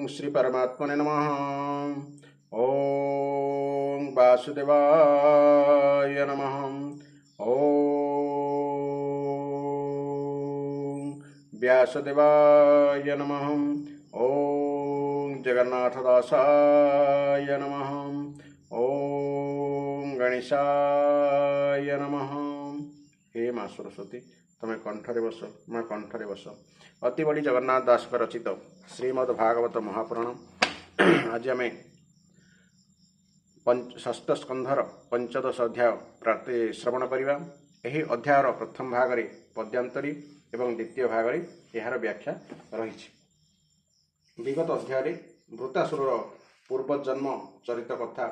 श्री परमात्मने नमः। ओम वासुदेवाय नमः। ओम व्यासदेवाय नमः। ओम जगन्नाथदासाय नमः। ओम गणेशाय नमः। हे माँ सरस्वती तमें कंठरे बस, माँ कंठरे बस। अति बड़ी जगन्नाथ दास रचित श्रीमद्भागवत महापुराण आज आम षष्ठ स्कंधर पंचदश अध्याय प्राप्ति श्रवण करवा। यही अध्यायर प्रथम भाग में पद्यांतरी एवं द्वितीय भाग में यार व्याख्या रही। विगत अध्याय भृतासुर पूर्वजन्म चरित कथा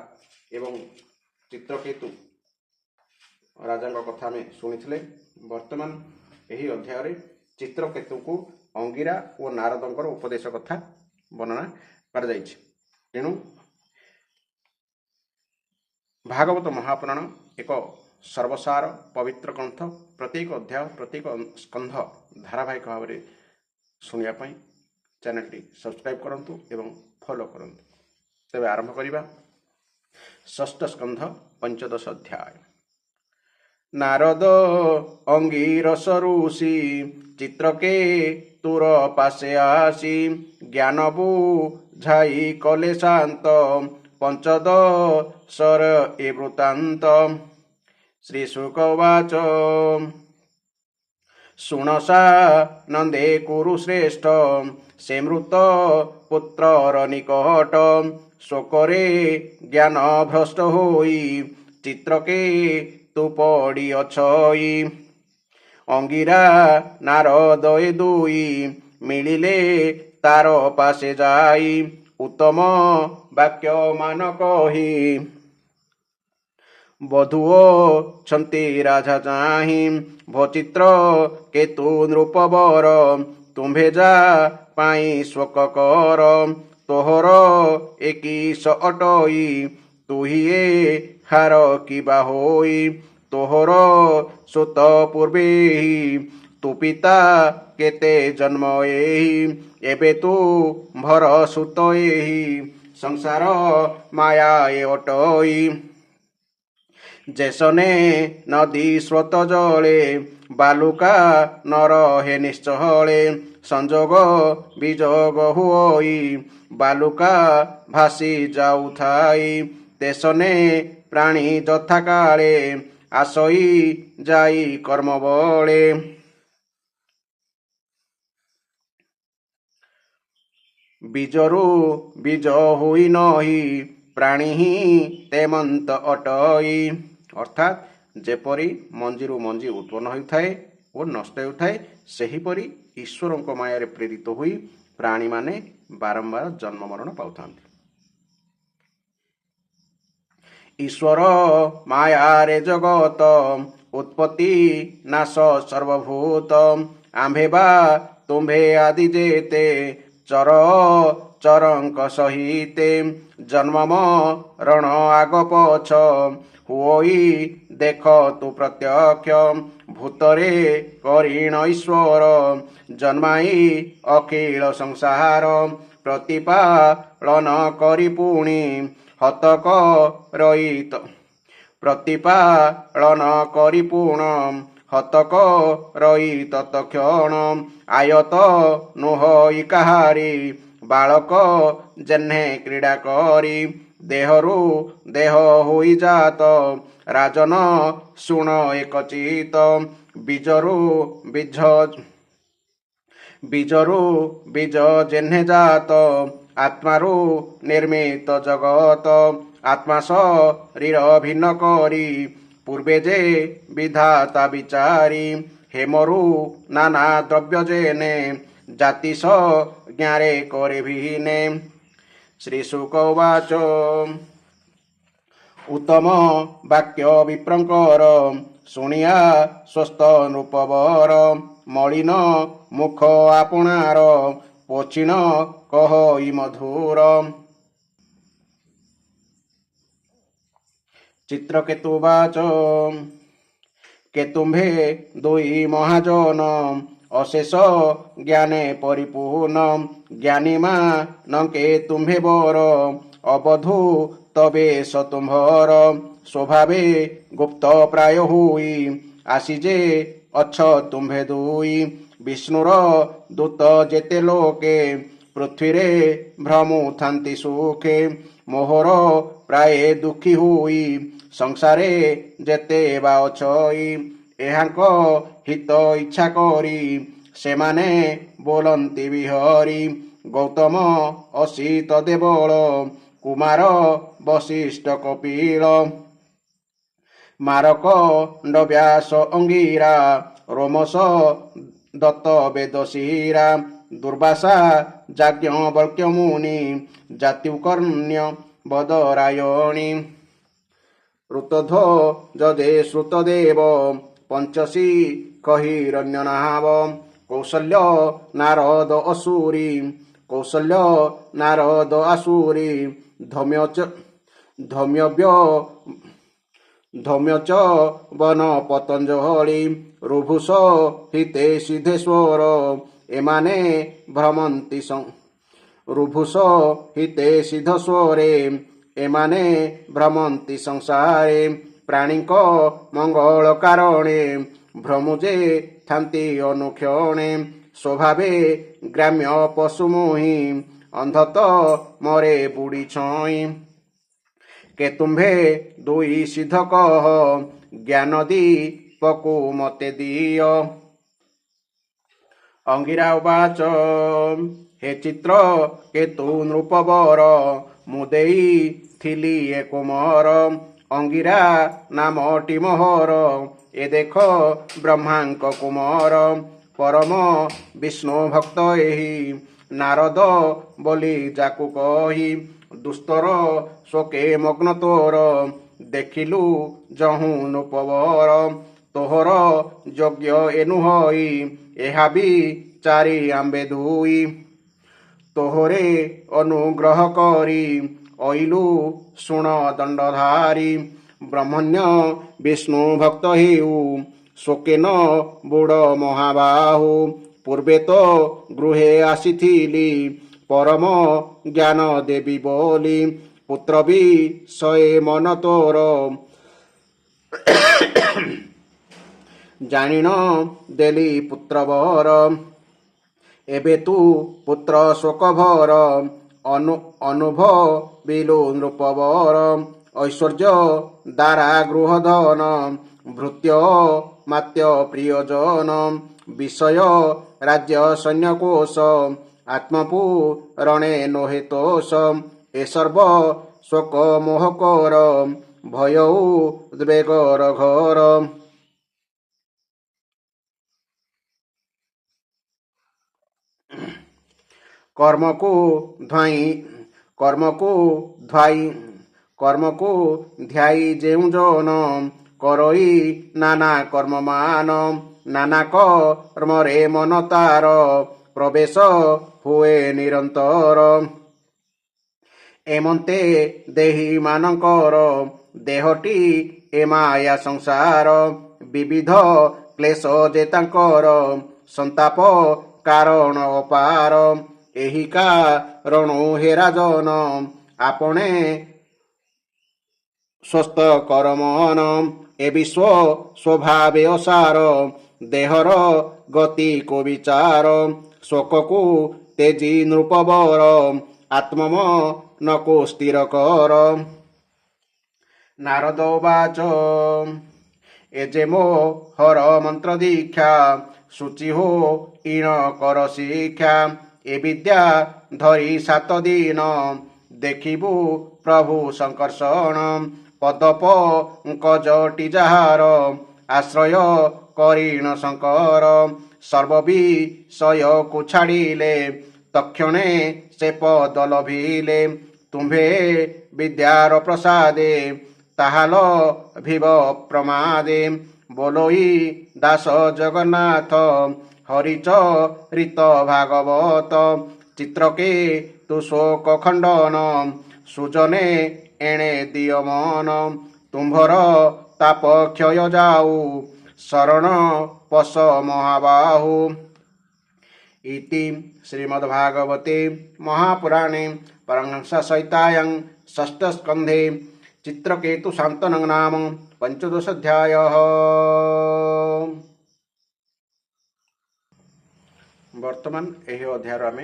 एवं चित्रकेतु राजा कथा में शुणी। वर्तमान यही अध्याय चित्रकेतु को अंगिरा और नारदंकर उपदेश कथा वर्णना कर जाइछि। तेणु भागवत महापुराण एक सर्वसार पवित्र ग्रंथ। प्रत्येक अध्याय प्रत्येक स्कंध धारावाहिक भाव में शुणापी चैनल सब्सक्राइब करंतु एवं फॉलो करंतु। तेज आरंभ करिबा। षष्ठ स्कंध पंचदश अध्याय। नारद अंगिरस ऋषि चित्रके तुर पासे आसी ज्ञान बुझाई कले शांत पंचदशर ए वृत्तांत। श्री शुकवाच शुणसा नंदे कुरुश्रेष्ठ से मृत पुत्रर निकट शोकरे ज्ञान भ्रष्ट होई चित्रके तु पड़ी अछई। अंगिरा नारद ए दुई मिलिले तार पासे जाई उत्तम वाक्य मान कही बधुओ छंती राजा चाही भचित्र केतु नृपवर तुम्भे जा पाई शोक कर तोहर एकीश अटई तुहिए हार किबा होई तोहर सुत पूर्वे तु पिता केते जन्म एही एबे तू भर सुत एही संसार माया ए अटई। जैसने नदी स्रोत जले बालुका नर हे निश्चले संजोग विजोग हुई बालुका भासी जाउथाई तेसने प्राणी यथा काले आसई जाई कर्म बले। बीजरू बीज हुई नही प्राणी ही तेमंत अटई। अर्थात जेपरी मंजीरू मंजी उत्पन्न होता है और नष्ट होता है सेहीपरि ईश्वर माया प्रेरित हुई प्राणी माने बारंबार जन्म मरण पाउता। ईश्वर माया रे जगत उत्पत्ति नाश सर्वभूत आंभेबा तुम्भे आदि जेते चर चरंक सहिते जन्म रण आग पछ हुई देख तु प्रत्यक्ष भूतरे करीण ईश्वर जन्माई अखिल संसार प्रतिपालन करी पुणी हतक रहित प्रतिपालन करी पुण हतक रही तत्क्षण आयत नुह इकाहारी बालक जेन्हे क्रीड़ा करी देहरु देह होई जात राजन शुण एक चित बीजरु बीज जेन्हे जात आत्मारु निर्मित जगत आत्मा शरीर भिन्न करी पूर्वे जे विधाता विचारी हेमरु नाना द्रव्य जेने जाति स ज्ञारे करे भिने। श्री शुकवाच उत्तम वाक्य विप्रंकर शुणिया स्वस्थ नृपवर मलिन मुख आपणार पोछिण कहई मधुर। चित्रकेतुवाच केतुम्भे दुई महाजन ଅଶେଷ ଜ୍ଞାନେ ପରିପୂର୍ଣ୍ଣ ଜ୍ଞାନୀ ମାନକେ ତୁମ୍ଭେ ବର ଅବଧୂ ତବେ ତୁମ୍ଭର ସ୍ୱଭାବେ ଗୁପ୍ତ ପ୍ରାୟ ହୋଇ ଆସି ଯେ ଅଛ ତୁମ୍ଭେ ଦୁଇ ବିଷ୍ଣୁର ଦୂତ ଯେତେ ଲୋକେ ପୃଥ୍ୱୀରେ ଭ୍ରମୁଥାନ୍ତି ସୁଖେ ମୋହର ପ୍ରାୟ ଦୁଃଖୀ ହୋଇ ସଂସାରେ ଯେତେ ବା ଅଛଇ ଏହାଙ୍କ ହିତ ଇଚ୍ଛା କରି ସେମାନେ ବୋଲନ୍ତି ବିହରି ଗୌତମ ଅସିତ ଦେବଳ କୁମାର ବଶିଷ୍ଠ କପିଳ ମାରକ ବ୍ୟାସ ଅଙ୍ଗିରା ରୋମସ ଦତ୍ତ ବେଦଶିରା ଦୁର୍ବାସା ଯାଜ୍ଞବଲ୍କ୍ୟ ମୁନି ଜାତ୍ୟୁକର୍ଣ୍ୟ ବଦରାୟଣୀ ଋତଧ୍ୱ ଯଦେ ଶ୍ରୁତଦେବ ପଞ୍ଚଶୀ କହିରଣ୍ୟନାବ କୌଶଲ୍ୟ ନାରଦ ଅସୁରୀ କୌଶଲ୍ୟ ନାରଦ ଆସୁରୀ ଧୌମ୍ୟଚ ବନ ପତଞ୍ଜଳି ରୁଭୁଷ ହିତେ ସିଦ୍ଧେଶ୍ୱର ଏମାନେ ଭ୍ରମନ୍ତି ରୁଭୁଷ ହିତେ ସିଦ୍ଧେଶ୍ୱରେ ଏମାନେ ଭ୍ରମନ୍ତି ସଂସାରେ ପ୍ରାଣୀଙ୍କ ମଙ୍ଗଳ କାରଣେ ଭ୍ରମୁଜେ ଥାନ୍ତି ଅନୁକ୍ଷଣେ ସ୍ୱଭାବେ ଗ୍ରାମ୍ୟ ପଶୁ ମୋହି ଅନ୍ଧତ ମରେ ବୁଢ଼ୀ ଛଇଁ କେ ତୁମ୍ଭେ ଦୁଇ ସିଦ୍ଧ କହ ଜ୍ଞାନ ଦୀପକୁ ମତେ ଦିଅ ଅଙ୍ଗିରା ଉବାଚ ହେ ଚିତ୍ର କେତୁ ନୃପବର ମୁଁ ଦେଇଥିଲି ଏ କୁମର ଅଙ୍ଗିରା ନାମଟି ମୋହର ଏ ଦେଖ ବ୍ରହ୍ମାଙ୍କ କୁମର ପରମ ବିଷ୍ଣୁ ଭକ୍ତ ଏହି ନାରଦ ବୋଲି ଯାକୁ କହି ଦୁସ୍ତର ଶୋକେ ମଗ୍ନ ତୋର ଦେଖିଲୁ ଯହୁଁ ନୃପବର ତୋହର ଯଜ୍ଞ ଏନୁହଇ ଏହା ବି ଚାରି ଆମ୍ବେ ଧୋଇ ତୋହରେ ଅନୁଗ୍ରହ କରି ଅଇଲୁ ଶୁଣ ଦଣ୍ଡଧାରୀ ବ୍ରହ୍ମଣ୍ୟ ବିଷ୍ଣୁ ଭକ୍ତ ହେଉ ଶୋକେନ ବୁଢ଼ ମହାବାହୁ ପୂର୍ବେ ତ ଗୃହେ ଆସିଥିଲି ପରମ ଜ୍ଞାନ ଦେବି ବୋଲି ପୁତ୍ର ବି ଶହେ ମନ ତୋର ଜାଣିନ ଦେଲି ପୁତ୍ରବର ଏବେ ତୁ ପୁତ୍ର ଶୋକଭର ଅନୁଭବିଲୁ ନୃପବର ଐଶ୍ୱର୍ଯ୍ୟ ଦ୍ୱାରା ଗୃହଧନ ଭୃତ୍ୟ ମାତ୍ୟ ପ୍ରିୟଜନ ବିଷୟ ରାଜ୍ୟ ସୈନ୍ୟକୋଷ ଆତ୍ମପୁରଣେ ନୋହେ ତୋଷ ଏ ସର୍ବ ଶୋକ ମୋହକର ଭୟ ଉଦ୍ବେଗର ଘର କର୍ମକୁ ଧ୍ୟାଇ ଯେଉଁ ଜନ କରଇ ନାନା କର୍ମମାନ ନାନା କର୍ମରେ ମନ ତାର ପ୍ରବେଶ ହୁଏ ନିରନ୍ତର ଏମନ୍ତେ ଦେହୀ ମାନଙ୍କର ଦେହଟି ଏ ମାୟା ସଂସାର ବିବିଧ କ୍ଲେଶ ଯେ ତାଙ୍କର ସନ୍ତାପ କାରଣ ଅପାର ଏହି କାରଣ ହେ ରାଜନ ଆପଣେ ସ୍ୱସ୍ଥ କରମନ ଏ ବିଶ୍ୱ ସ୍ୱଭାବେ ଅସାର ଦେହର ଗତି କୋ ବିଚାର ଶୋକକୁ ତେଜି ନୃପବର ଆତ୍ମମନକୁ ସ୍ଥିର କର ନାରଦ ଉବାଚ ଏ ଯେ ମୋ ହର ମନ୍ତ୍ର ଦୀକ୍ଷା ସୂଚି ହୋ ଇଣ କର ଶିକ୍ଷା ଏ ବିଦ୍ୟା ଧରି 7 ଦିନ ଦେଖିବୁ ପ୍ରଭୁ ସଂକର୍ଷଣ ପଦପଙ୍କଜଟି ଯାହାର ଆଶ୍ରୟ କରିଣ ଶଙ୍କର ସର୍ବବିଷୟକୁ ଛାଡ଼ିଲେ ତକ୍ଷଣେ ସେ ପଦ ଲଭିଲେ ତୁମ୍ଭେ ବିଦ୍ୟାର ପ୍ରସାଦେ ତାହାଲ ଭିବ ପ୍ରମାଦେ ବୋଲୋଇ ଦାସ ଜଗନ୍ନାଥ ହରିଚରିତ ଭାଗବତ ଚିତ୍ରକେ ତୁ ଶୋକ ଖଣ୍ଡନ ସୁଜନେ ଏଣେ ଦିଅ ମନ ତୁମ୍ଭର ତାପ କ୍ଷୟ ଯାଉ ଶରଣ ପଶ ମହାବାହୁ इति श्रीमद्भागवते महापुराणे परमहंससहितायां षष्ठस्कन्धे चित्रकेतुशान्तनं नाम पंचदशाध्यायः। वर्तमान यही अध्याय आम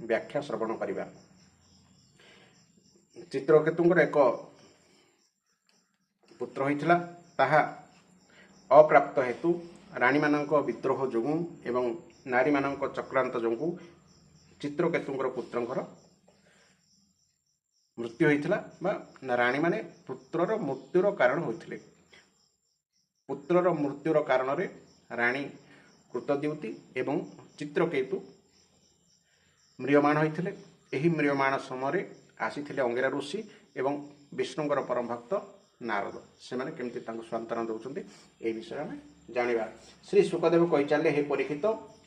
व्याख्या श्रवण करवा। चित्रकेतुंकर एक पुत्र होइथिला, ताहा अप्राप्त हेतु राणी मानक विद्रोह जोगु एवं नारी मानक चक्रांत जोगु चित्रकेतुंकर पुत्रंकर मृत्यु होइथिला बा राणी माने पुत्रर मृत्युर कारण होइथिले। पुत्रर मृत्युर कारण रे राणी कृतद्युति एवं चित्रकेतु म्रियमाण होइथिले। एही म्रियमाण समय आसीथिले अंगिरा ऋषि एवं विष्णुंकर परम भक्त नारद। से माने केमती तांको सांत्वना दउचंती ए विषय में जानिबा। श्री सुखदेव कहि चाले, हे परीक्षित,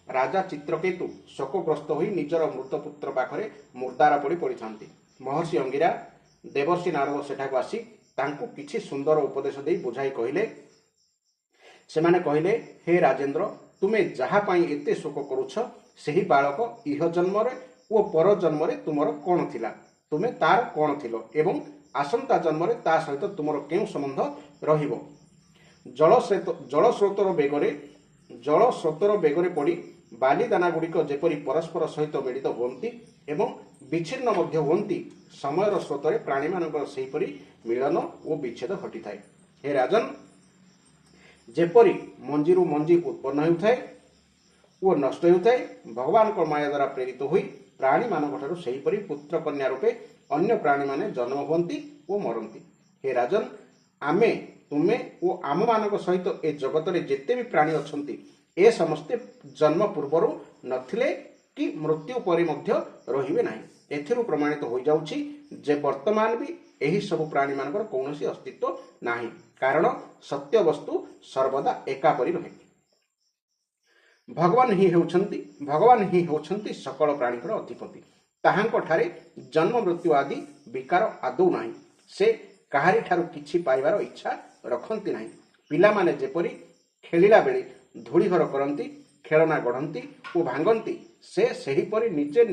राजा चित्रकेतु शोकग्रस्त होई निजर मृत पुत्र पाखरे मुर्दार पड़ी पड़िथांती। महर्षि अंगिरा देवर्षि नारद सेठाको आसी तांको किछि सुंदर उपदेश देई बुझाई कहिले। सेमाने कहिले, हे राजेंद्र, तुमे जहा पाई एते शोक करूछ सेही बालक इह जन्मरे ओ पर जन्मरे तुमर कोन थिला, तुमे तार कोन थिलो एवं आसंता जन्मरे ता सहित तुमर केउ संबंध रहिबो। जल स्रोतर बेगरे पड़ी बालीदाना गुड़िक जेपरी परस्पर सहित मिलित हुअन्ति एवं विच्छिन्न मध्य हुअन्ति, समयर स्रोतरे प्राणी मानकर सेहीपरि मिलन और विच्छेद घटी थाए। हे राजन, जेपरी मंजीरु मंजी उत्पन्न होउथाए ओ नष्ट होउथाए, भगवान को माया द्वारा प्रेरित होई प्राणी मानक ठारू सेहीपरि पुत्र कन्या रूपे अन्य प्राणी माने जन्म हुअन्ति ओ मरन्ति। हे राजन, आमे तुमे ओ आम मानक सहित ए जगत रे जेते भी प्राणी अछन्ति ए समस्ते जन्म पूर्वरु नथिले कि मृत्यु परे मध्य रहिबे नाही। एथिरु प्रमाणित हो जाउछि जे वर्तमान भी एही सब प्राणी मानकर कौनसी अस्तित्व नाही, कारण सत्य वस्तु सर्वदा एका परि रहे। भगवान ही होउछन्ति सकल प्राणीकर अधिपति। ताहांक ठारे जन्म मृत्यु आदि विकार आदौ नाही। से काहारी ठारू किछि पाइबार इच्छा रखन्ति नाही। पिला माने जेपरि खेलिला बेले धूଳି घर करन्ति, खेलना गढ़ंती और भांगंती, से सेहीपरि निजे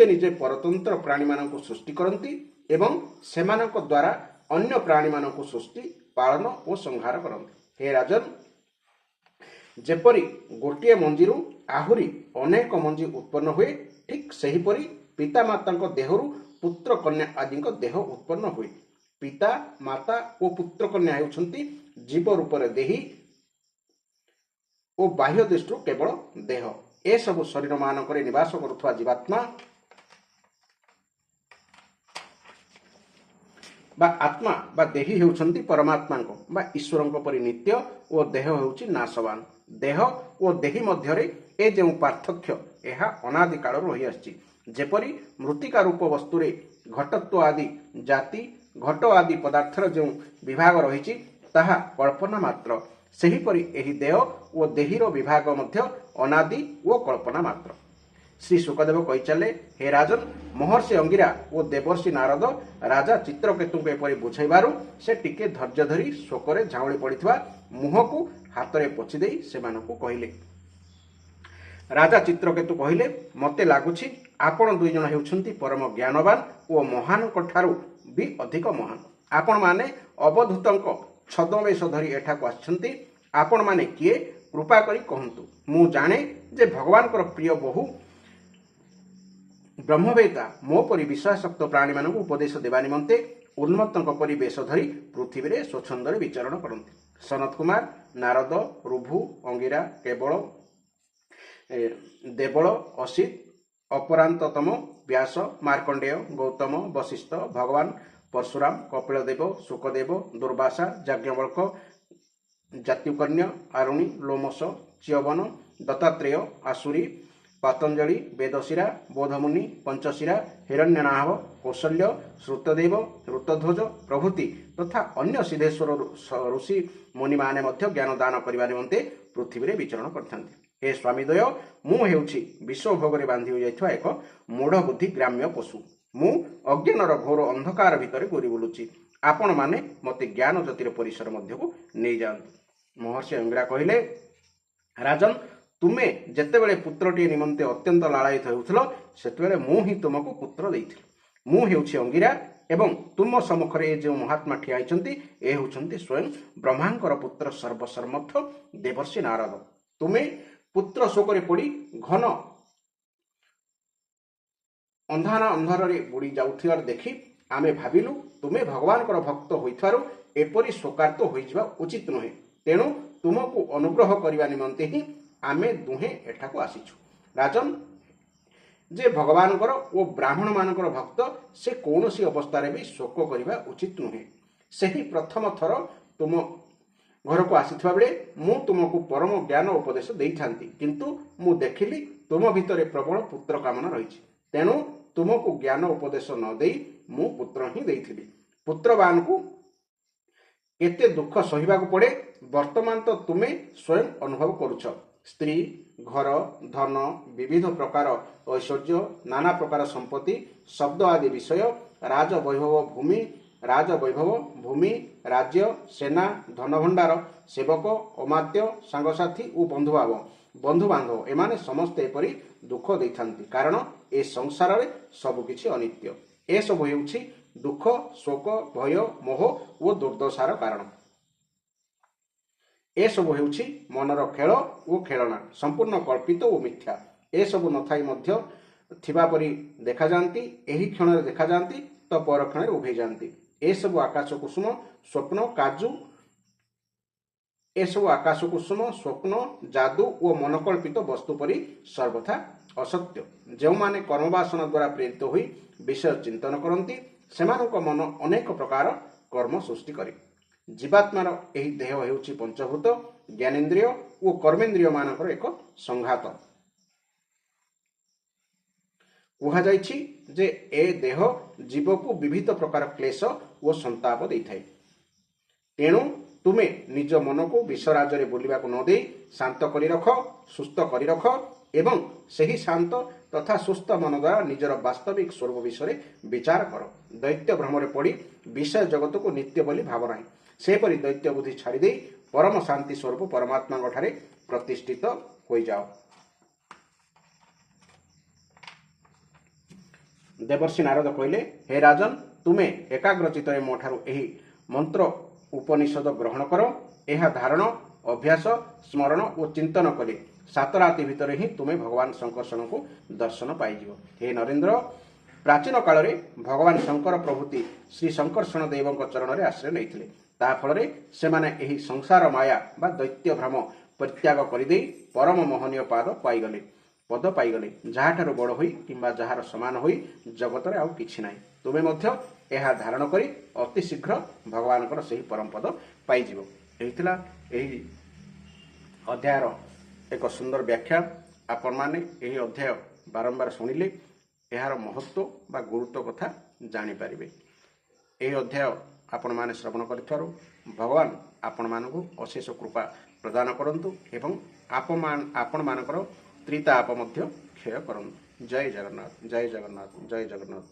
निजे परतंत्र प्राणी मानक सृष्टि करन्ति एवं सेमानक द्वारा अन्य प्राणी मानक सृष्टि पालन और संहार करन्ति। हे राजन, जेपरि गोटिए मंजीरु आहुरी अनेक मंजी उत्पन्न हुए, ठीक सेहीपरि पिता मातांक देहरु पुत्र कन्या आदिक देह उत्पन्न हुए। पिता माता और पुत्र कन्या हेउछन्ति जीव रूपरे देही और बाह्य दृष्टि केवल देह। ए सब शरीर मानकरे निवास करुवा जीवात्मा बा आत्मा बा देही हेउछन्ति परमात्मांक बा ईश्वरंक परि नित्य और देह हेउछि नाशवान। देह और देही मध्यरे ए जेउ पार्थक्य एहा अनादि काल रही आछि। जेपरि मृत्तिका रूप वस्तुरे घटत्व आदि जाति घट आदि पदार्थर जो विभाग रही ताहा कल्पना मात्र, सेहीपरि एही देह और देहीर विभाग मध्य अनादि और कल्पना मात्र। श्री सुखदेव कहि चाले, हे राजन, महर्षि अंगिरा और देवर्षि नारद राजा चित्रकेतुंक एपरि बुझाइबारु से टिके धैर्य धरी शोकरे झाउली पड़िथिबा मुह को हाथरे पोछि देई सेमानकु कहिले। राजा चित्रकेतु कहिले, मते लागुछि आपण दुई जण हेउछन्ति परम ज्ञानवान और महान ठारू भी अधिक महान। आपण माने अवधूतंक छद्मवेश धरी एठाकु आछन्ति। आपण माने किए कृपा करी कहंतु। मु जाने जे भगवान कर प्रिय बहु ब्रह्मवेता मो परि विश्वासक्त प्राणी मानक उपदेश देवा निमंते उन्मत्तंक परि वेश धरी पृथ्वी रे स्वच्छंदरे विचरण करंती। सनत कुमार, नारद, ऋभु, अंगिरा, केवल, देवल, असित, अपरांततम, व्यास, मार्कंडेय, गौतम, वशिष्ठ, भगवान परशुराम, कपिलदेव, सुखदेव, दुर्वासा, याज्ञवल्क, जात्युकर्ण्य, आरुणि, लोमस, च्यवन, दत्तात्रेय, आसुरी, पतंजलि, वेदशिरा, बोधमुनि, पंचशिरा, हिरण्यनाभ, कौशल्य, श्रुतदेव, ऋतध्वज प्रभृति तथा अन्य सिद्धेश्वर ऋषि मुनि माने मध्य ज्ञान दान करबा निमंते पृथ्वी रे विचरण करथांती। हे स्वामीद्वय, मु हेउछि विश्व भोगरे बांधि हो जाइथवा एक मूढ़ बुद्धि ग्राम्य पशु। मु अज्ञानर घोर अंधकार भितर घूरी बुलुछि। आपण माने मते ज्ञान ज्योतिर परिसर मध्य को नहीं जातु। महर्षि अंगिरा कहिले, राजन, ତୁମେ ଯେତେବେଳେ ପୁତ୍ରଟିଏ ନିମନ୍ତେ ଅତ୍ୟନ୍ତ ଲାଳାୟିତ ହେଉଥିଲ ସେତେବେଳେ ମୁଁ ହିଁ ତୁମକୁ ପୁତ୍ର ଦେଇଥିଲି। ମୁଁ ହେଉଛି ଅଙ୍ଗିରା ଏବଂ ତୁମ ସମ୍ମୁଖରେ ଏ ଯେଉଁ ମହାତ୍ମା ଠିଆ ହୋଇଛନ୍ତି ଏ ହେଉଛନ୍ତି ସ୍ୱୟଂ ବ୍ରହ୍ମାଙ୍କର ପୁତ୍ର ସର୍ବସମ୍ମର୍ଥ ଦେବର୍ଷି ନାରଦ। ତୁମେ ପୁତ୍ର ଶୋକରେ ପଡ଼ି ଘନ ଅନ୍ଧାରରେ ବୁଡ଼ି ଯାଉଥିବାର ଦେଖି ଆମେ ଭାବିଲୁ ତୁମେ ଭଗବାନଙ୍କର ଭକ୍ତ ହୋଇଥିବାରୁ ଏପରି ଶୋକାର୍ତ୍ତ ହୋଇଯିବା ଉଚିତ ନୁହେଁ। ତେଣୁ ତୁମକୁ ଅନୁଗ୍ରହ କରିବା ନିମନ୍ତେ ହିଁ ଆମେ ଦୁହେଁ ଏଠାକୁ ଆସିଛୁ। ରାଜନ, ଯେ ଭଗବାନଙ୍କର ଓ ବ୍ରାହ୍ମଣମାନଙ୍କର ଭକ୍ତ ସେ କୌଣସି ଅବସ୍ଥାରେ ବି ଶୋକ କରିବା ଉଚିତ ନୁହେଁ। ସେହି ପ୍ରଥମ ଥର ତୁମ ଘରକୁ ଆସିଥିବା ବେଳେ ମୁଁ ତୁମକୁ ପରମ ଜ୍ଞାନ ଉପଦେଶ ଦେଇଥାନ୍ତି, କିନ୍ତୁ ମୁଁ ଦେଖିଲି ତୁମ ଭିତରେ ପ୍ରବଳ ପୁତ୍ର କାମନା ରହିଛି। ତେଣୁ ତୁମକୁ ଜ୍ଞାନ ଉପଦେଶ ନ ଦେଇ ମୁଁ ପୁତ୍ର ହିଁ ଦେଇଥିଲି। ପୁତ୍ରବାନଙ୍କୁ କେତେ ଦୁଃଖ ସହିବାକୁ ପଡ଼େ ବର୍ତ୍ତମାନ ତ ତୁମେ ସ୍ୱୟଂ ଅନୁଭବ କରୁଛ। ସ୍ତ୍ରୀ, ଘର, ଧନ, ବିବିଧ ପ୍ରକାର ଐଶ୍ୱର୍ଯ୍ୟ, ନାନା ପ୍ରକାର ସମ୍ପତ୍ତି, ଶବ୍ଦ ଆଦି ବିଷୟ, ରାଜବୈଭବ, ଭୂମି, ରାଜ୍ୟ, ସେନା, ଧନଭଣ୍ଡାର, ସେବକ, ଅମାତ୍ୟ, ସାଙ୍ଗସାଥୀ ଓ ବନ୍ଧୁବାନ୍ଧବ ଏମାନେ ସମସ୍ତେ ଏପରି ଦୁଃଖ ଦେଇଥାନ୍ତି, କାରଣ ଏ ସଂସାରରେ ସବୁକିଛି ଅନିତ୍ୟ। ଏସବୁ ହେଉଛି ଦୁଃଖ, ଶୋକ, ଭୟ, ମୋହ ଓ ଦୁର୍ଦ୍ଦଶାର କାରଣ। ଏସବୁ ହେଉଛି ମନର ଖେଳ ଓ ଖେଳଣା, ସମ୍ପୂର୍ଣ୍ଣ କଳ୍ପିତ ଓ ମିଥ୍ୟା। ଏସବୁ ନଥାଇ ମଧ୍ୟ ଥିବା ପରି ଦେଖାଯାଆନ୍ତି, ଏହି କ୍ଷଣରେ ଦେଖାଯାଆନ୍ତି ତ ପର କ୍ଷଣରେ ଉଭେଇ ଯାଆନ୍ତି। ଏସବୁ ଆକାଶ କୁସୁମ, ସ୍ୱପ୍ନ, ଯାଦୁ ଓ ମନକଳ୍ପିତ ବସ୍ତୁ ପରି ସର୍ବଥା ଅସତ୍ୟ। ଯେଉଁମାନେ କର୍ମବାସନା ଦ୍ୱାରା ପ୍ରେରିତ ହୋଇ ବିଷୟ ଚିନ୍ତନ କରନ୍ତି ସେମାନଙ୍କ ମନ ଅନେକ ପ୍ରକାର କର୍ମ ସୃଷ୍ଟି କରେ। ଜୀବାତ୍ମାର ଏହି ଦେହ ହେଉଛି ପଞ୍ଚଭୂତ, ଜ୍ଞାନେନ୍ଦ୍ରିୟ ଓ କର୍ମେନ୍ଦ୍ରିୟମାନଙ୍କର ଏକ ସଂଘାତ। କୁହାଯାଇଛି ଯେ ଏ ଦେହ ଜୀବକୁ ବିବିଧ ପ୍ରକାର କ୍ଲେଶ ଓ ସନ୍ତାପ ଦେଇଥାଏ। ତେଣୁ ତୁମେ ନିଜ ମନକୁ ବିଷରାଜରେ ବୁଲିବାକୁ ନ ଦେଇ ଶାନ୍ତ କରି ରଖ, ସୁସ୍ଥ କରି ରଖ ଏବଂ ସେହି ଶାନ୍ତ ତଥା ସୁସ୍ଥ ମନ ଦ୍ୱାରା ନିଜର ବାସ୍ତବିକ ସ୍ୱରୂପ ବିଷୟରେ ବିଚାର କର। ଦୈତ୍ୟ ଭ୍ରମରେ ପଡ଼ି ବିଷୟ ଜଗତକୁ ନିତ୍ୟ ବୋଲି ଭାବ ନାହିଁ। ସେପରି ଦୈତ୍ୟ ବୁଦ୍ଧି ଛାଡ଼ିଦେଇ ପରମ ଶାନ୍ତି ସ୍ୱରୂପ ପରମାତ୍ମାଙ୍କ ଠାରେ ପ୍ରତିଷ୍ଠିତ ହୋଇଯାଅ। ଦେବର୍ଷି ନାରଦ କହିଲେ, ହେ ରାଜନ, ତୁମେ ଏକାଗ୍ରଚିତ୍ତରେ ମୋ ଠାରୁ ଏହି ମନ୍ତ୍ର ଉପନିଷଦ ଗ୍ରହଣ କର। ଏହା ଧାରଣ, ଅଭ୍ୟାସ, ସ୍ମରଣ ଓ ଚିନ୍ତନ କଲେ 7 ରାତି ଭିତରେ ହିଁ ତୁମେ ଭଗବାନ ଶଙ୍କର୍ଷଣଙ୍କୁ ଦର୍ଶନ ପାଇଯିବ। ହେ ନରେନ୍ଦ୍ର, ପ୍ରାଚୀନ କାଳରେ ଭଗବାନ ଶଙ୍କର ପ୍ରଭୃତି ଶ୍ରୀ ଶଙ୍କର୍ଷଣ ଦେବଙ୍କ ଚରଣରେ ଆଶ୍ରୟ ନେଇଥିଲେ। ତାହା ଫଳରେ ସେମାନେ ଏହି ସଂସାର ମାୟା ବା ଦୈତ୍ୟ ଭ୍ରମ ପରିତ୍ୟାଗ କରିଦେଇ ପରମ ମୋହନୀୟ ପଦ ପାଇଗଲେ, ଯାହାଠାରୁ ବଡ଼ ହୋଇ କିମ୍ବା ଯାହାର ସମାନ ହୋଇ ଜଗତରେ ଆଉ କିଛି ନାହିଁ। ତୁମେ ମଧ୍ୟ ଏହା ଧାରଣ କରି ଅତି ଶୀଘ୍ର ଭଗବାନଙ୍କର ସେହି ପରମ ପଦ ପାଇଯିବ। ଏହି ଥିଲା ଏହି ଅଧ୍ୟାୟର ଏକ ସୁନ୍ଦର ବ୍ୟାଖ୍ୟା। ଆପଣମାନେ ଏହି ଅଧ୍ୟାୟ ବାରମ୍ବାର ଶୁଣିଲେ ଏହାର ମହତ୍ଵ ବା ଗୁରୁତ୍ୱ କଥା ଜାଣିପାରିବେ। ଏହି ଅଧ୍ୟାୟ ଆପଣମାନେ ଶ୍ରବଣ କରିଥିବାରୁ ଭଗବାନ ଆପଣମାନଙ୍କୁ ଅଶେଷ କୃପା ପ୍ରଦାନ କରନ୍ତୁ ଏବଂ ଆପଣମାନଙ୍କର ତ୍ରିତାପ ମଧ୍ୟ କ୍ଷୟ କରନ୍ତୁ। ଜୟ ଜଗନ୍ନାଥ, ଜୟ ଜଗନ୍ନାଥ, ଜୟ ଜଗନ୍ନାଥ।